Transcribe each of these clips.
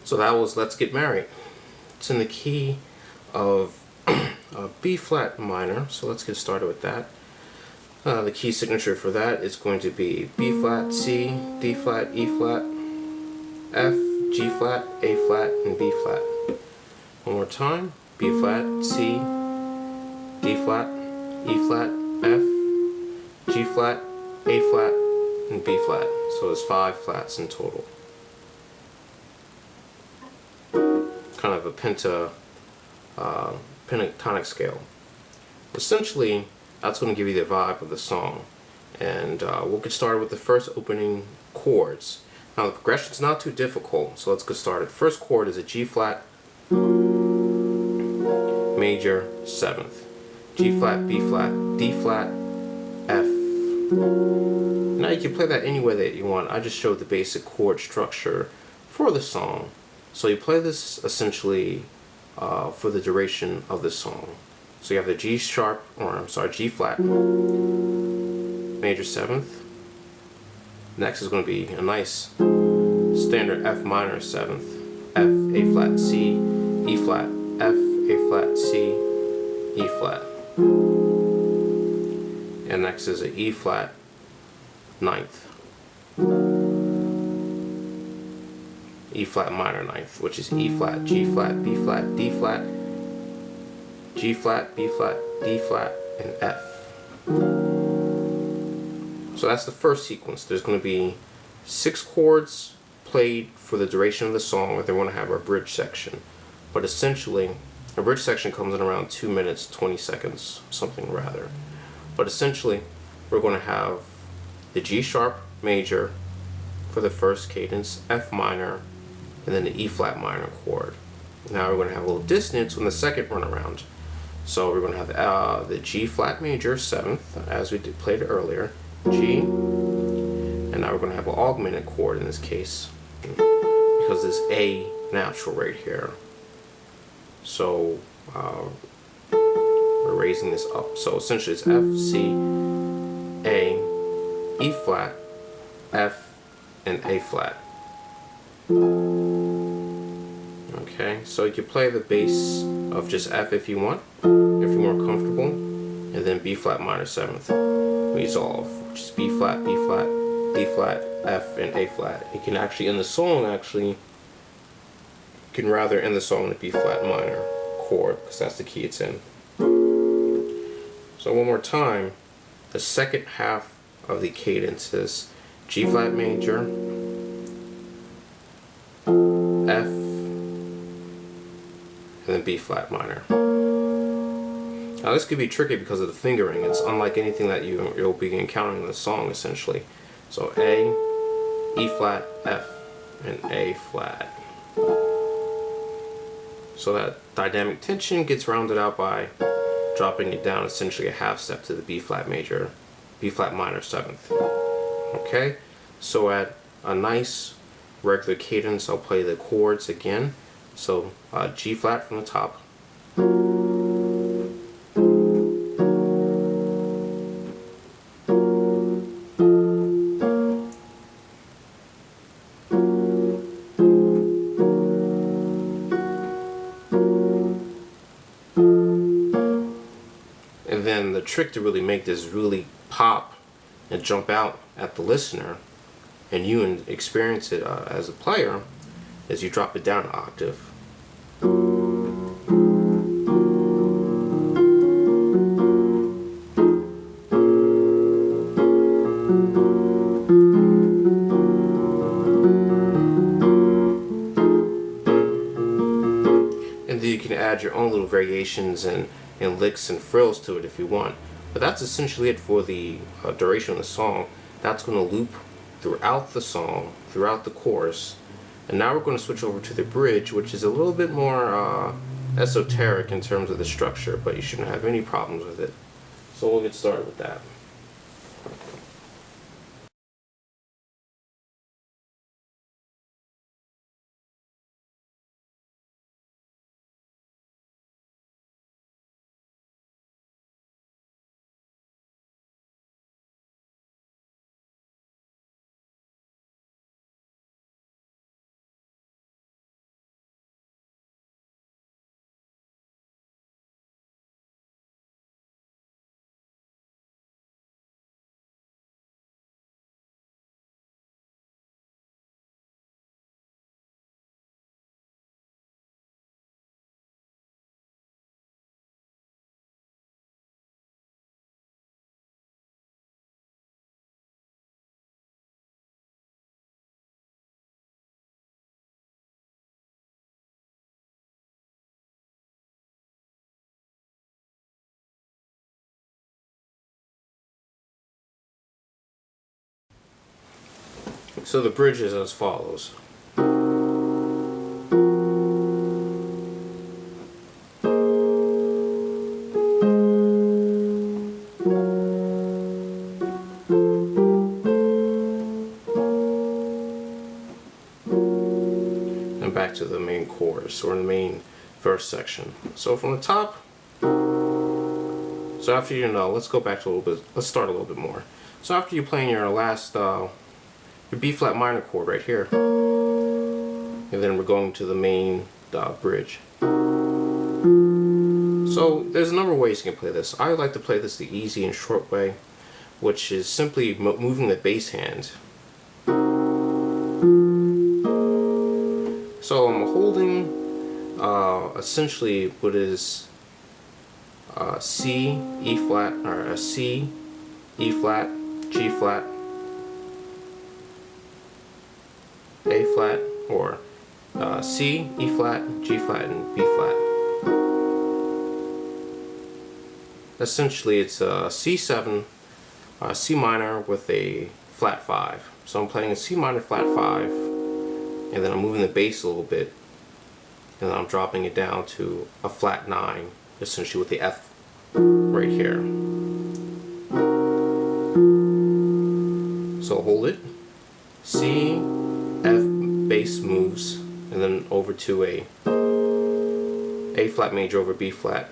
So that was Let's Get Married. It's in the key of B flat minor, so let's get started with that. The key signature for that is going to be B flat, C, D flat, E flat, F, G flat, A flat, and B flat. One more time, B flat, C, D flat, E flat, F, G flat, A flat, and B flat. So it's 5 flats in total. Kind of a pentatonic scale. Essentially, that's going to give you the vibe of the song. And we'll get started with the first opening chords. Now the progression's not too difficult, so let's get started. First chord is a G flat, major, 7th. G flat, B flat, D flat, F. Now you can play that any way that you want. I just showed the basic chord structure for the song. So you play this essentially for the duration of the song. So you have the G sharp, or I'm sorry, G flat, major 7th. Next is going to be a nice standard F minor 7th, F, A flat, C, E flat, F, A flat, C, E flat. And next is an E flat 9th. E flat minor 9th, which is E flat, G flat, B flat, D flat, G flat, B flat, D flat, and F. So that's the first sequence. There's going to be 6 chords played for the duration of the song, where they want to have a bridge section. But essentially, a bridge section comes in around 2 minutes, 20 seconds, something rather. But essentially, we're going to have the G sharp major for the first cadence, F minor, and then the E flat minor chord. Now we're going to have a little dissonance on the second run around. So we're going to have the G flat major 7th, as we played earlier, G, and now we're going to have an augmented chord in this case, because there's A natural right here. So we're raising this up. So essentially it's F, C, A, E flat, F, and A flat. Okay, so you can play the bass of just F if you want, if you're more comfortable, and then B flat minor 7th, resolve, which is B flat, D flat, F, and A flat. You can actually end the song, you can rather end the song in a B flat minor chord, because that's the key it's in. So one more time, the second half of the cadence is G flat major, F, and then B flat minor. Now this could be tricky because of the fingering. It's unlike anything that you'll be encountering in the song essentially. So A, E flat, F, and A flat. So that dynamic tension gets rounded out by dropping it down essentially a half step to the B flat major, B flat minor 7th. Okay, so at a nice regular cadence, I'll play the chords again. So G flat from the top, and then the trick to really make this really pop and jump out at the listener, and you experience it as a player, is you drop it down an octave. And then you can add your own little variations and licks and frills to it if you want. But that's essentially it for the duration of the song. That's going to loop throughout the song, throughout the chorus. And now we're going to switch over to the bridge, which is a little bit more esoteric in terms of the structure, but you shouldn't have any problems with it. So we'll get started with that. So the bridge is as follows. And back to the main chorus, or the main verse section. So from the top, so after let's go back to a little bit, let's start a little bit more. So after you're playing your last, your B flat minor chord right here, and then we're going to the main bridge. So there's a number of ways you can play this. I like to play this the easy and short way, which is simply moving the bass hand. So I'm holding essentially what is C, E flat, or a C, E flat, G flat, A flat, or C, E flat, G flat, and B flat. Essentially it's a C7, C minor with a flat 5. So I'm playing a C minor flat 5, and then I'm moving the bass a little bit, and then I'm dropping it down to a flat 9, essentially with the F right here. So hold it, C, F, bass moves, and then over to a flat major over B flat,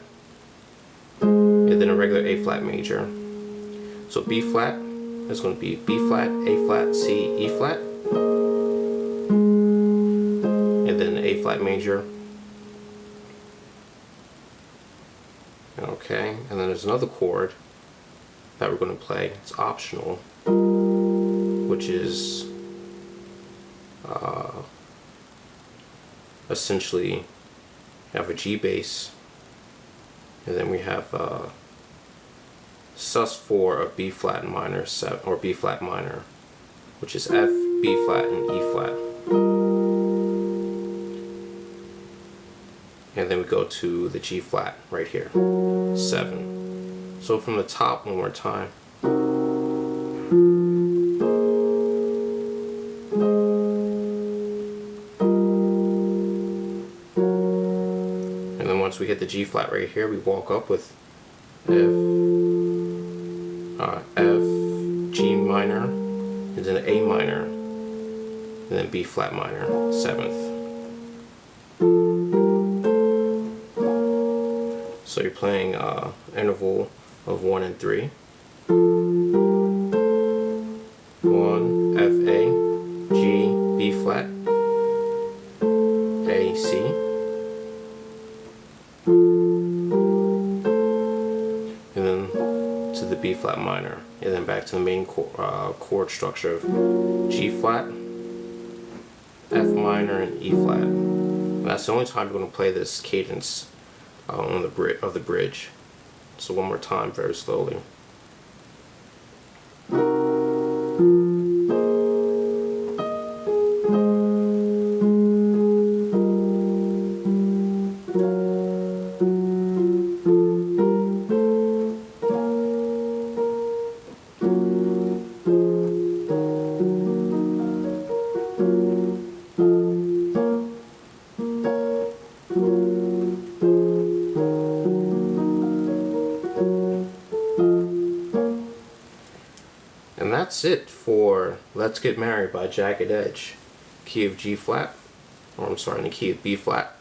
and then a regular A flat major. So B flat is going to be B flat, A flat, C, E flat, and then A flat major. Okay, and then there's another chord that we're going to play. It's optional, which is essentially you have a G bass, and then we have sus4 of B flat minor 7, or B flat minor, which is F, B flat, and E flat. And then we go to the G flat right here, 7. So from the top one more time. And then once we hit the G flat right here, we walk up with F, G minor, and then A minor, and then B flat minor, 7th. So you're playing interval of 1 and 3. 1, F, A, G, B flat, A, C. And then to the B flat minor. And then back to the main chord structure of G flat, F minor, and E flat. And that's the only time you're going to play this cadence on the bridge. So one more time, very slowly. that's it for Let's Get Married by Jagged Edge. Key of G flat, or I'm sorry, in the key of B flat.